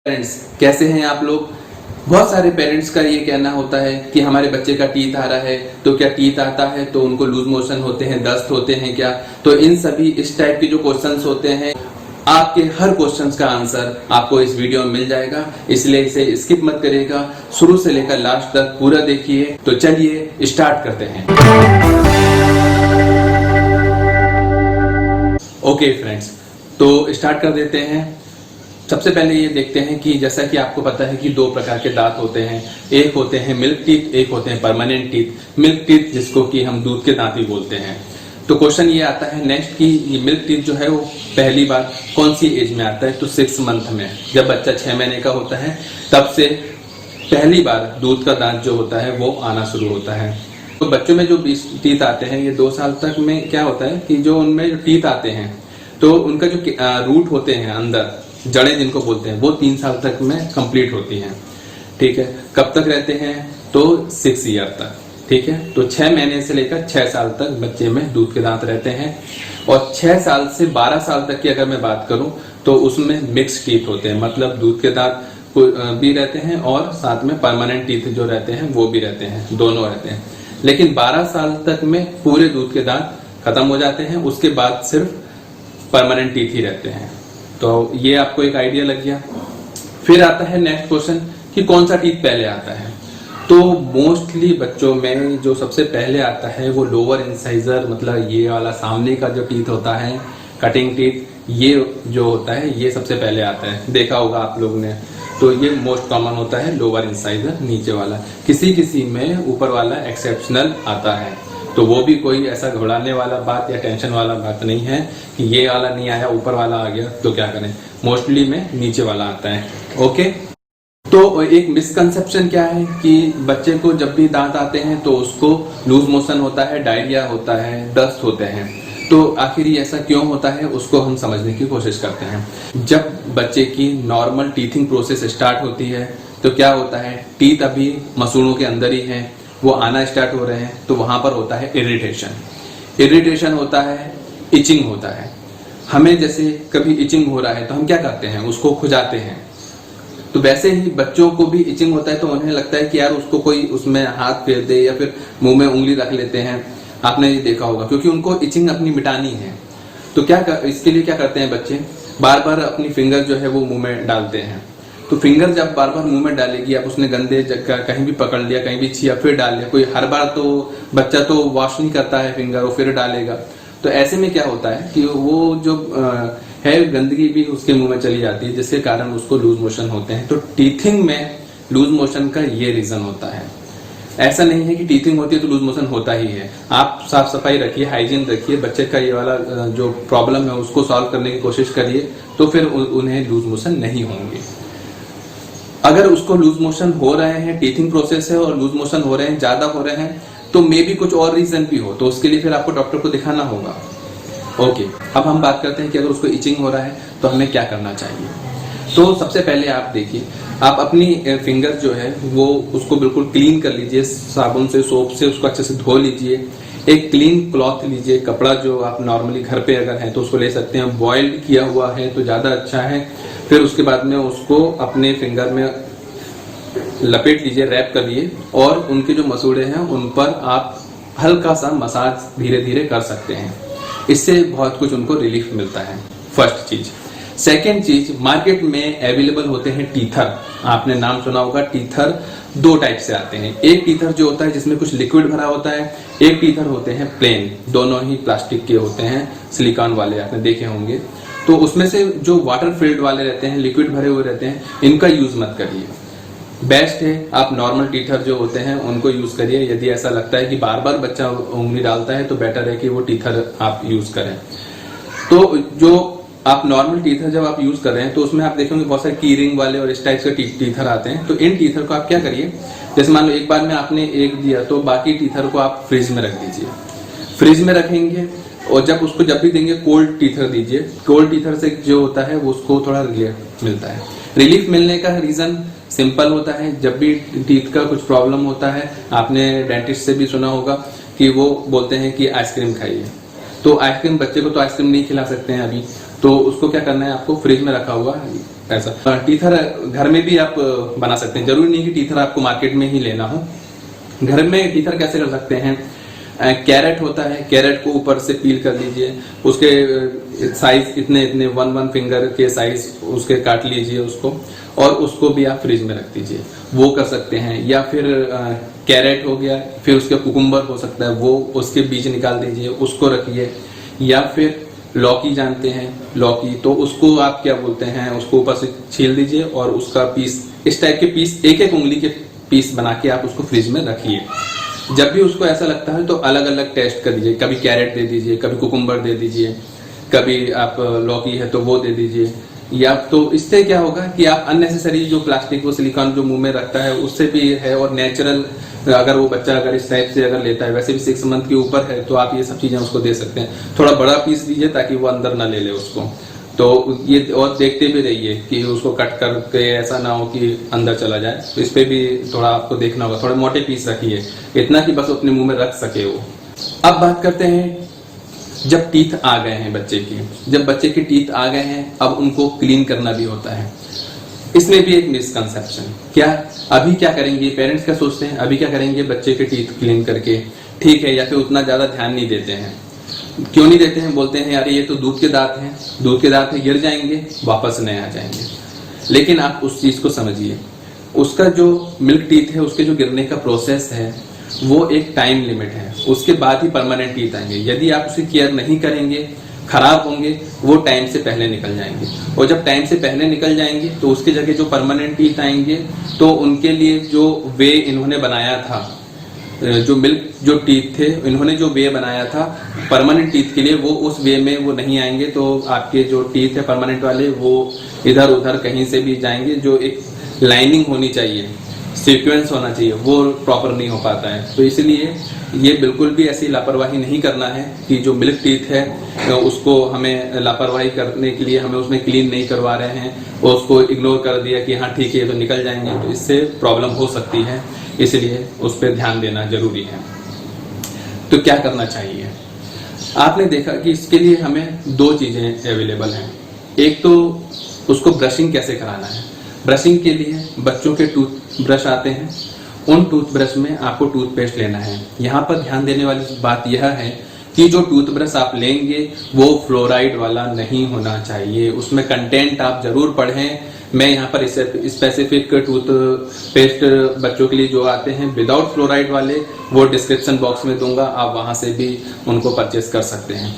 Parents कैसे हैं आप लोग। बहुत सारे पेरेंट्स का ये कहना होता है कि हमारे बच्चे का टीथ आ रहा है, तो क्या टीथ आता है तो उनको लूज मोशन होते हैं, दस्त होते हैं क्या। तो इन सभी इस टाइप के जो क्वेश्चंस होते हैं, आपके हर क्वेश्चंस का आंसर आपको इस वीडियो में मिल जाएगा, इसलिए इसे स्किप मत करिएगा, शुरू से लेकर लास्ट तक पूरा देखिए। तो चलिए स्टार्ट करते हैं। ओके फ्रेंड्स, तो स्टार्ट कर देते हैं। सबसे पहले ये देखते हैं कि जैसा कि आपको पता है कि दो प्रकार के दांत होते हैं, एक होते हैं मिल्क टीथ, एक होते हैं परमानेंट टीथ। मिल्क टीथ जिसको कि हम दूध के दांत भी बोलते हैं। तो क्वेश्चन ये आता है नेक्स्ट कि ये मिल्क टीथ जो है वो पहली बार कौन सी एज में आता है, तो 6 मंथ में, जब बच्चा 6 महीने का होता है तब से पहली बार दूध का दांत जो होता है वो आना शुरू होता है। तो बच्चों में जो टीथ आते हैं ये 2 साल तक में क्या होता है कि जो उनमें जो टीथ आते हैं तो उनका जो रूट होते हैं अंदर, जड़ें जिनको बोलते हैं, वो 3 साल तक में कंप्लीट होती हैं। ठीक है, कब तक रहते हैं तो 6 ईयर तक। ठीक है, तो 6 महीने से लेकर 6 साल तक बच्चे में दूध के दांत रहते हैं। और 6 साल से 12 साल तक की अगर मैं बात करूं तो उसमें मिक्स टीथ होते हैं, मतलब दूध के दांत भी रहते हैं और साथ में परमानेंट टीथ जो रहते हैं वो भी रहते हैं, दोनों रहते हैं। लेकिन 12 साल तक में पूरे दूध के दांत खत्म हो जाते हैं, उसके बाद सिर्फ परमानेंट टीथ ही रहते हैं। तो ये आपको एक आइडिया लग गया। फिर आता है नेक्स्ट क्वेश्चन कि कौन सा टीथ पहले आता है। तो मोस्टली बच्चों में जो सबसे पहले आता है वो लोअर इंसाइजर, मतलब ये वाला सामने का जो टीथ होता है, कटिंग टीथ, ये जो होता है ये सबसे पहले आता है। देखा होगा आप लोग ने, तो ये मोस्ट कॉमन होता है लोअर इंसाइजर, नीचे वाला। किसी किसी में ऊपर वाला एक्सेप्शनल आता है, तो वो भी कोई ऐसा घबराने वाला बात या टेंशन वाला बात नहीं है कि ये वाला नहीं आया ऊपर वाला आ गया तो क्या करें। मोस्टली में नीचे वाला आता है। ओके, तो एक मिसकंसेप्शन क्या है कि बच्चे को जब भी दांत आते हैं तो उसको लूज मोशन होता है, डायरिया होता है, दस्त होते हैं। तो आखिर ये ऐसा क्यों होता है उसको हम समझने की कोशिश करते हैं। जब बच्चे की नॉर्मल टीथिंग प्रोसेस स्टार्ट होती है तो क्या होता है, टीथ अभी मसूड़ों के अंदर ही है, वो आना स्टार्ट हो रहे हैं, तो वहां पर होता है इरिटेशन होता है, इचिंग होता है। हमें जैसे कभी इचिंग हो रहा है तो हम क्या करते हैं, उसको खुजाते हैं। तो वैसे ही बच्चों को भी इचिंग होता है तो उन्हें लगता है कि यार उसको कोई उसमें हाथ फेर दे या फिर मुंह में उंगली रख लेते हैं। आपने ये देखा होगा, क्योंकि उनको इचिंग अपनी मिटानी है। तो इसके लिए क्या करते हैं बच्चे, बार बार अपनी फिंगर जो है वो मुंह में डालते हैं। तो फिंगर जब बार बार मुंह में डालेगी, अब उसने गंदे जगह कहीं भी पकड़ लिया, कहीं भी छिया, फिर डाल लिया। कोई हर बार तो बच्चा तो वॉश नहीं करता है फिंगर और फिर डालेगा। तो ऐसे में क्या होता है कि वो जो है गंदगी भी उसके मुंह में चली जाती है, जिसके कारण उसको लूज मोशन होते हैं। तो टीथिंग में लूज मोशन का ये रीजन होता है। ऐसा नहीं है कि टीथिंग होती है तो लूज मोशन होता ही है। आप साफ सफाई रखिए, हाइजीन रखिए, बच्चे का ये वाला जो प्रॉब्लम है उसको सॉल्व करने की कोशिश करिए, तो फिर उन्हें लूज मोशन नहीं होंगे। अगर उसको लूज मोशन हो रहे हैं, टीथिंग प्रोसेस है और लूज मोशन हो रहे हैं, ज्यादा हो रहे हैं, तो मे बी कुछ और रीजन भी हो, तो उसके लिए फिर आपको डॉक्टर को दिखाना होगा। ओके, अब हम बात करते हैं कि अगर उसको इचिंग हो रहा है तो हमें क्या करना चाहिए। तो सबसे पहले आप देखिए, आप अपनी फिंगर जो है वो उसको बिल्कुल क्लीन कर लीजिए, साबुन से, सोप से उसको अच्छे से धो लीजिए। एक क्लीन क्लॉथ लीजिए, कपड़ा जो आप नॉर्मली घर पे अगर है तो उसको ले सकते हैं, बॉइल्ड किया हुआ है तो ज्यादा अच्छा है। फिर उसके बाद में उसको अपने फिंगर में लपेट लीजिए, रैप करिए, और उनके जो मसूड़े हैं उन पर आप हल्का सा मसाज धीरे धीरे कर सकते हैं। इससे बहुत कुछ उनको रिलीफ मिलता है, फर्स्ट चीज। सेकेंड चीज, मार्केट में अवेलेबल होते हैं टीथर। आपने नाम सुना होगा, टीथर 2 टाइप से आते हैं। एक टीथर जो होता है जिसमें कुछ लिक्विड भरा होता है, एक टीथर होते हैं प्लेन, दोनों ही प्लास्टिक के होते हैं, सिलिकॉन वाले, आपने देखे होंगे। तो उसमें से जो वाटर फिल्ड वाले रहते हैं, लिक्विड भरे हुए रहते हैं, इनका यूज मत करिए। बेस्ट है आप नॉर्मल टीथर जो होते हैं उनको यूज करिए। यदि ऐसा लगता है कि बार बार बच्चा उंगली डालता है तो बेटर है कि वो टीथर आप यूज करें। तो जो आप नॉर्मल टीथर जब आप यूज कर रहे हैं तो उसमें आप देखेंगे बहुत सारे की रिंग वाले और इस टाइप के टीथर आते हैं। तो इन टीथर को आप क्या करिए, जैसे मान लो एक बार में आपने एक दिया तो बाकी टीथर को आप फ्रिज में रख दीजिए। फ्रिज में रखेंगे और जब भी देंगे कोल्ड टीथर दीजिए। कोल्ड टीथर से जो होता है वो उसको थोड़ा रिलीफ मिलता है। रिलीफ मिलने का रीजन सिंपल होता है, जब भी टीथ का कुछ प्रॉब्लम होता है, आपने डेंटिस्ट से भी सुना होगा कि वो बोलते हैं कि आइसक्रीम खाइए। तो आइसक्रीम, बच्चे को तो आइसक्रीम नहीं खिला सकते हैं अभी, तो उसको क्या करना है, आपको फ्रिज में रखा हुआ ऐसा टीथर घर में भी आप बना सकते हैं, जरूरी नहीं कि टीथर आपको मार्केट में ही लेना हो। घर में टीथर कैसे कर सकते हैं, कैरेट होता है, कैरेट को ऊपर से पील कर लीजिए, उसके साइज इतने इतने 1 फिंगर के साइज उसके काट लीजिए उसको, और उसको भी आप फ्रिज में रख दीजिए, वो कर सकते हैं। या फिर कैरेट हो गया, फिर उसके कुकुम्बर हो सकता है, वो उसके बीज निकाल दीजिए, उसको रखिए। या फिर लौकी जानते हैं, लौकी, तो उसको आप क्या बोलते हैं, उसको ऊपर से छील दीजिए और उसका पीस, इस टाइप के पीस, एक एक उंगली के पीस बना के आप उसको फ्रिज में रखिए। जब भी उसको ऐसा लगता है तो अलग अलग टेस्ट कर दीजिए, कभी कैरेट दे दीजिए, कभी कुकुम्बर दे दीजिए, कभी आप लौकी है तो वो दे दीजिए। या तो इससे क्या होगा कि आप अननेसेसरी जो प्लास्टिक वो सिलिकॉन जो मुंह में रखता है उससे भी है, और नेचुरल अगर वो बच्चा अगर इस टाइप से अगर लेता है, वैसे भी 6 मंथ के ऊपर है, तो आप ये सब चीजें उसको दे सकते हैं। थोड़ा बड़ा पीस दीजिए ताकि वो अंदर ना ले ले उसको, तो ये, और देखते भी रहिए कि उसको कट करके ऐसा ना हो कि अंदर चला जाए, तो इस पे भी थोड़ा आपको देखना होगा। थोड़े मोटे पीस रखिए, इतना कि बस अपने मुंह में रख सके वो। अब बात करते हैं जब टीथ आ गए हैं बच्चे की, जब बच्चे के टीथ आ गए हैं अब उनको क्लीन करना भी होता है। इसमें भी एक मिसकंसेप्शन, क्या अभी क्या करेंगे, पेरेंट्स क्या सोचते हैं अभी क्या करेंगे बच्चे के टीथ क्लीन करके, ठीक है, या फिर उतना ज्यादा ध्यान नहीं देते हैं। क्यों नहीं देते हैं, बोलते हैं यार ये तो दूध के दांत हैं, दूध के दांत में गिर जाएंगे वापस नए आ जाएंगे। लेकिन आप उस चीज को समझिए, उसका जो मिल्क टीथ है उसके जो गिरने का प्रोसेस है वो एक टाइम लिमिट है, उसके बाद ही परमानेंट टीथ आएंगे। यदि आप उसे केयर नहीं करेंगे, खराब होंगे, वो टाइम से पहले निकल जाएंगे, और जब टाइम से पहले निकल जाएंगे तो उसकी जगह जो परमानेंट टीथ आएंगे तो उनके लिए जो वे इन्होंने बनाया था, जो मिल्क जो टीथ थे इन्होंने जो वे बनाया था परमानेंट टीथ के लिए, वो उस वे में वो नहीं आएंगे। तो आपके जो टीथ है परमानेंट वाले वो इधर उधर कहीं से भी जाएंगे। जो एक लाइनिंग होनी चाहिए, सीक्वेंस होना चाहिए, वो प्रॉपर नहीं हो पाता है। तो इसलिए ये बिल्कुल भी ऐसी लापरवाही नहीं करना है कि जो मिल्क टीथ है तो उसको हमें लापरवाही करने के लिए हमें उसमें क्लीन नहीं करवा रहे हैं और उसको इग्नोर कर दिया कि हाँ ठीक है तो निकल जाएंगे, तो इससे प्रॉब्लम हो सकती है। इसलिए उस पर ध्यान देना जरूरी है। तो क्या करना चाहिए, आपने देखा कि इसके लिए हमें 2 चीजें अवेलेबल हैं। एक तो उसको ब्रशिंग कैसे कराना है। ब्रशिंग के लिए बच्चों के टूथ ब्रश आते हैं, उन टूथब्रश में आपको टूथपेस्ट लेना है। यहाँ पर ध्यान देने वाली बात यह है कि जो टूथब्रश आप लेंगे वो फ्लोराइड वाला नहीं होना चाहिए। उसमें कंटेंट आप जरूर पढ़ें। मैं यहाँ पर स्पेसिफिक टूथपेस्ट बच्चों के लिए जो आते हैं विदाउट फ्लोराइड वाले, वो डिस्क्रिप्शन बॉक्स में दूंगा, आप वहां से भी उनको परचेस कर सकते हैं।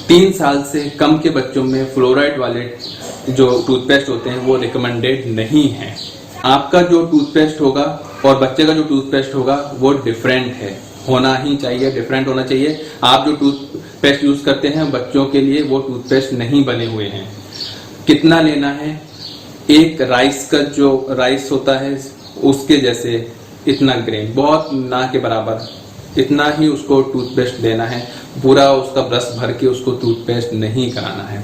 3 साल से कम के बच्चों में फ्लोराइड वाले जो टूथपेस्ट होते हैं वो रिकमेंडेड नहीं है। आपका जो टूथपेस्ट होगा और बच्चे का जो टूथपेस्ट होगा वो डिफरेंट है, होना ही चाहिए, डिफरेंट होना चाहिए। आप जो टूथपेस्ट यूज करते हैं बच्चों के लिए वो टूथपेस्ट नहीं बने हुए हैं। कितना लेना है, एक राइस का जो राइस होता है उसके जैसे इतना ग्रेन, बहुत ना के बराबर, इतना ही उसको टूथपेस्ट लेना है। पूरा उसका ब्रश भर के उसको टूथपेस्ट नहीं कराना है।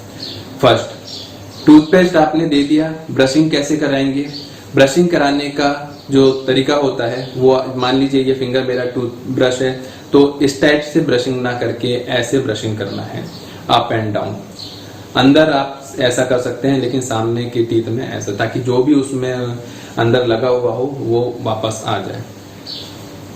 फर्स्ट, टूथपेस्ट आपने दे दिया, ब्रशिंग कैसे कराएंगे। ब्रशिंग कराने का जो तरीका होता है वो, मान लीजिए ये फिंगर मेरा टूथ ब्रश है, तो इस टाइप से ब्रशिंग ना करके ऐसे ब्रशिंग करना है, अप एंड डाउन। अंदर आप ऐसा कर सकते हैं लेकिन सामने के टीथ में ऐसा, ताकि जो भी उसमें अंदर लगा हुआ हो वो वापस आ जाए।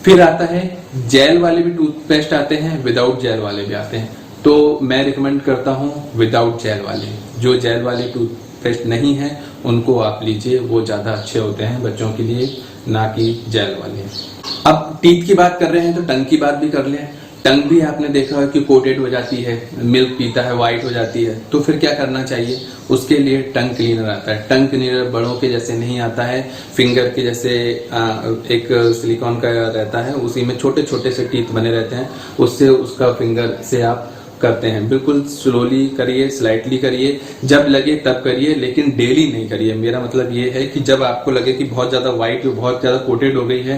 फिर आता है जेल वाले भी टूथपेस्ट आते हैं, विदाउट जेल वाले भी आते हैं। तो मैं रिकमेंड करता हूँ विदाउट जेल वाले। जो जेल वाले टूथपेस्ट नहीं है उनको आप लीजिए, वो ज्यादा अच्छे होते हैं बच्चों के लिए, ना कि जेल वाले। अब टीथ की बात कर रहे हैं तो टंग की बात भी कर लें। टंग भी आपने देखा है कि कोटेड हो जाती है, मिल्क पीता है वाइट हो जाती है, तो फिर क्या करना चाहिए। उसके लिए टंग क्लीनर आता है। टंग क्लीनर बड़ों के जैसे नहीं आता है, फिंगर के जैसे एक सिलिकॉन का रहता है, उसी में छोटे छोटे से टीथ बने रहते हैं, उससे उसका फिंगर से आप करते हैं। बिल्कुल स्लोली करिए, स्लाइटली करिए, जब लगे तब करिए, लेकिन डेली नहीं करिए। मेरा मतलब ये है कि जब आपको लगे कि बहुत ज्यादा व्हाइट, बहुत ज्यादा कोटेड हो गई है,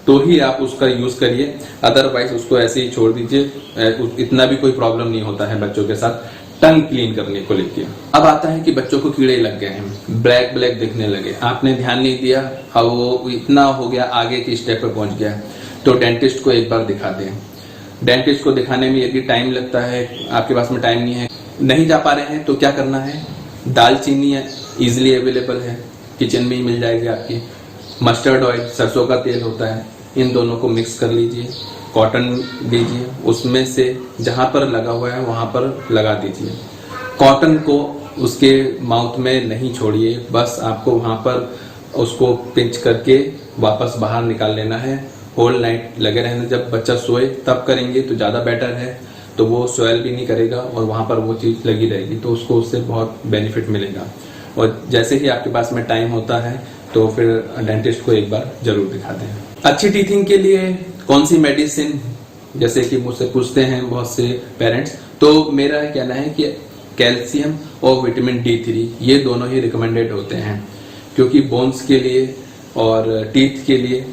तो ही आप उसका यूज करिए, अदरवाइज उसको ऐसे ही छोड़ दीजिए। इतना भी कोई प्रॉब्लम नहीं होता है बच्चों के साथ टंग क्लीन करने को लेकर। अब आता है कि बच्चों को कीड़े लग गए हैं, ब्लैक ब्लैक दिखने लगे, आपने ध्यान नहीं दिया, अब वो इतना हो गया, आगे की स्टेप पे पहुंच गया, तो डेंटिस्ट को एक बार दिखा दें। डेंटिस्ट को दिखाने में यदि टाइम लगता है, आपके पास में टाइम नहीं है, नहीं जा पा रहे हैं, तो क्या करना है, दालचीनी इजीली अवेलेबल है, किचन में ही मिल जाएगी आपकी। मस्टर्ड ऑयल, सरसों का तेल होता है, इन दोनों को मिक्स कर लीजिए। कॉटन लीजिए, उसमें से जहाँ पर लगा हुआ है वहाँ पर लगा दीजिए। कॉटन को उसके माउथ में नहीं छोड़िए, बस आपको वहाँ पर उसको पिंच करके वापस बाहर निकाल लेना है। होल नाइट लगे रहना, जब बच्चा सोए तब करेंगे तो ज़्यादा बेटर है, तो वो स्वेल भी नहीं करेगा और वहाँ पर वो चीज़ लगी रहेगी, तो उसको उससे बहुत बेनिफिट मिलेगा। और जैसे ही आपके पास में टाइम होता है तो फिर डेंटिस्ट को एक बार जरूर दिखा दें। अच्छी टीथिंग के लिए कौन सी मेडिसिन, जैसे कि मुझसे पूछते हैं बहुत से पेरेंट्स, तो मेरा कहना है कि कैल्शियम और विटामिन D3 ये दोनों ही रिकमेंडेड होते हैं, क्योंकि बोन्स के लिए और टीथ के लिए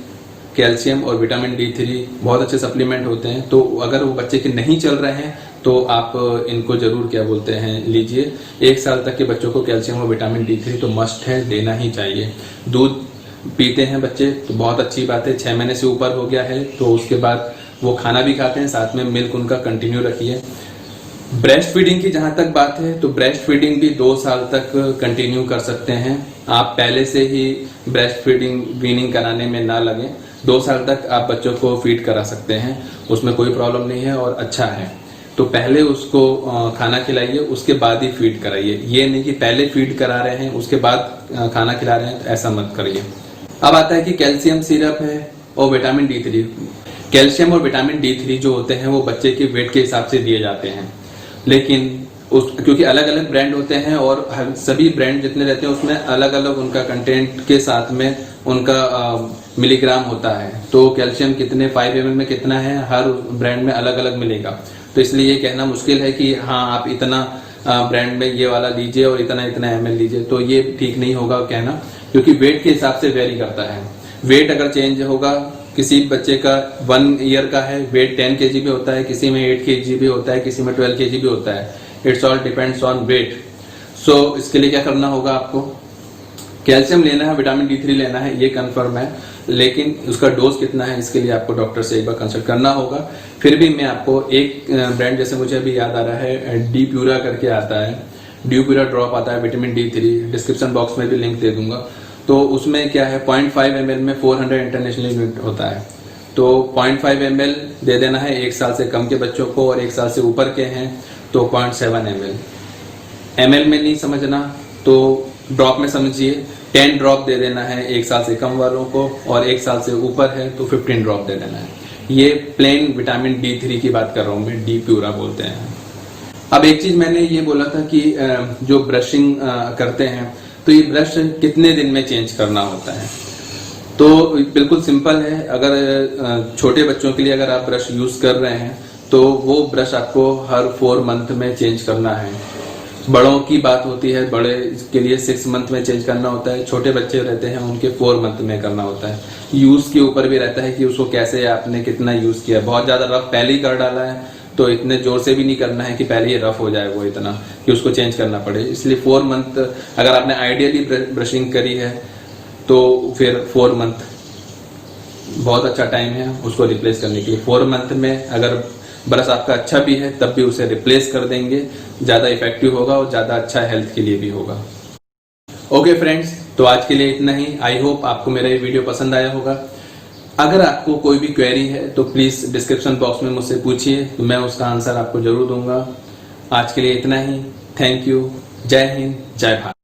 कैल्शियम और विटामिन D3 बहुत अच्छे सप्लीमेंट होते हैं। तो अगर वो बच्चे के नहीं चल रहे हैं तो आप इनको जरूर क्या बोलते हैं लीजिए। 1 साल तक के बच्चों को कैल्शियम और विटामिन D3 तो मस्ट है, लेना ही चाहिए। दूध पीते हैं बच्चे तो बहुत अच्छी बात है, 6 महीने से ऊपर हो गया है तो उसके बाद वो खाना भी खाते हैं, साथ में मिल्क उनका कंटिन्यू रखिए। ब्रेस्ट फीडिंग की जहां तक बात है तो ब्रेस्ट फीडिंग भी 2 साल तक कंटिन्यू कर सकते हैं। आप पहले से ही ब्रेस्ट फीडिंग वीनिंग कराने में ना लगे, 2 साल तक आप बच्चों को फीड करा सकते हैं, उसमें कोई प्रॉब्लम नहीं है और अच्छा है। तो पहले उसको खाना खिलाइए, उसके बाद ही फीड कराइए। ये नहीं कि पहले फीड करा रहे हैं उसके बाद खाना खिला रहे हैं, तो ऐसा मत करिए। अब आता है कि कैल्शियम सिरप है और विटामिन D3। कैल्शियम और विटामिन D3 जो होते हैं वो बच्चे के वेट के हिसाब से दिए जाते हैं, लेकिन क्योंकि अलग अलग ब्रांड होते हैं और सभी ब्रांड जितने रहते हैं उसमें अलग अलग उनका कंटेंट के साथ में उनका मिलीग्राम होता है। तो कैल्शियम कितने 5 ml में कितना है, हर ब्रांड में अलग अलग मिलेगा। तो इसलिए ये कहना मुश्किल है कि हाँ आप इतना ब्रांड में ये वाला लीजिए और इतना इतना ml लीजिए, तो ये ठीक नहीं होगा कहना, क्योंकि वेट के हिसाब से वेरी करता है। वेट अगर चेंज होगा, किसी बच्चे का 1 ईयर का है, वेट 10 kg भी होता है, किसी में 8 kg भी होता है, किसी में 12 kg भी होता है। It's all depends on weight. So इसके लिए क्या करना होगा, आपको कैल्शियम लेना है, विटामिन D3 लेना है, ये कंफर्म है, लेकिन उसका डोज कितना है इसके लिए आपको डॉक्टर से एक बार कंसल्ट करना होगा। फिर भी मैं आपको एक ब्रांड, जैसे मुझे अभी याद आ रहा है, डी प्यूरा करके आता है, डी प्यूरा ड्रॉप आता है विटामिन D3, डिस्क्रिप्शन बॉक्स में भी लिंक दे दूंगा। तो उसमें क्या है 0.5 ml में 400 इंटरनेशनल यूनिट होता है, तो 0.5 ml दे देना है 1 साल से कम के बच्चों को, और 1 साल से ऊपर के हैं तो 0.7 ml। ml में नहीं समझना तो ड्रॉप में समझिए, 10 ड्रॉप दे देना है 1 साल से कम वालों को, और 1 साल से ऊपर है तो 15 ड्रॉप दे देना है। ये प्लेन विटामिन D3 की बात कर रहा हूँ मैं, डी प्यूरा बोलते हैं। अब एक चीज मैंने ये बोला था कि जो ब्रशिंग करते हैं तो ये ब्रश कितने दिन में चेंज करना होता है। तो बिल्कुल सिंपल है, अगर छोटे बच्चों के लिए अगर आप ब्रश यूज कर रहे हैं तो वो ब्रश आपको हर 4 मंथ में चेंज करना है। बड़ों की बात होती है, बड़े के लिए 6 मंथ में चेंज करना होता है, छोटे बच्चे रहते हैं उनके 4 मंथ में करना होता है। यूज के ऊपर भी रहता है कि उसको कैसे आपने कितना यूज किया। बहुत ज्यादा रफ पहले ही कर डाला है तो इतने जोर से भी नहीं करना है कि पहले ही रफ हो जाए वो इतना कि उसको चेंज करना पड़े। इसलिए 4 मंथ अगर आपने आइडियली ब्रशिंग करी है तो फिर 4 मंथ बहुत अच्छा टाइम है उसको रिप्लेस करने के लिए। 4 मंथ में अगर ब्रश आपका अच्छा भी है तब भी उसे रिप्लेस कर देंगे, ज्यादा इफेक्टिव होगा और ज्यादा अच्छा हेल्थ के लिए भी होगा। ओके फ्रेंड्स, तो आज के लिए इतना ही। आई होप आपको मेरा ये वीडियो पसंद आया होगा। अगर आपको कोई भी क्वेरी है तो प्लीज डिस्क्रिप्शन बॉक्स में मुझसे पूछिए, तो मैं उसका आंसर आपको जरूर दूंगा। आज के लिए इतना ही। Thank you. जय हिंद, जय भारत।